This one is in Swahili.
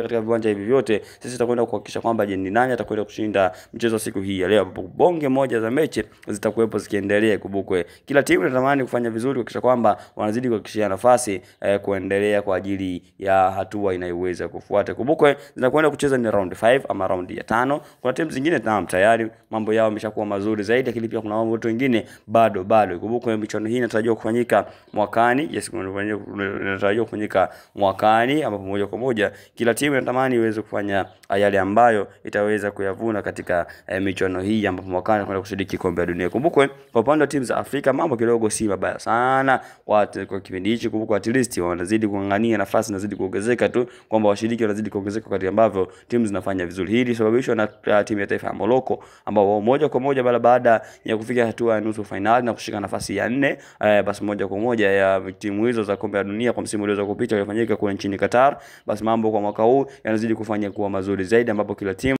katika viwanja hivi vyote, sisi tutakwenda kuhakikisha kwamba je, ni nani atakwenda kushinda mchezo siku hii ya leo. Bonge moja za mechi zitakuwepo zikiendelea. Kumbukwe kila timu inatamani kufanya vizuri kuhakikisha kwamba wanazidi kuhakikishia nafasi kuendelea kwa ajili ya hatua inayoweza kufuata. Kumbukwe zinakwenda kucheza ni round 5 ama round ya 5. Kuna timu zingine tayari mambo yao yameshakuwa mazuri zaidi, lakini pia kuna mambo wengine bado. Kumbukwe michuano hii inatarajiwa kufanyika mwakani. Yes, inatarajiwa kufanyika mwakani, ambapo moja kwa moja kila timu inatamani iweze kufanya yale ambayo itaweza kuyavuna katika michuano hii, ambapo mwakani kwenda kushiriki kombe la dunia. Kumbukwe kwa upande wa timu za Afrika mambo kidogo si mabaya sana kwa kipindi hichi. Kumbukwe at least wanazidi kung'ang'ania nafasi, nazidi kuongezeka tu, kwamba washiriki wanazidi kuongezeka wakati ambavyo timu zinafanya vizuri. Hili sababishwa na timu ya taifa ya Morocco, ambao moja kwa moja baada ya kufika hatua ya nusu finali na kushika nafasi ya 4, basi moja kwa moja ya timu hizo za kombe la dunia kwa msimu ulioweza kupita ilifanyika kule nchini Qatar, basi mambo kwa mwaka huu yanazidi kufanya kuwa mazuri zaidi, ambapo kila timu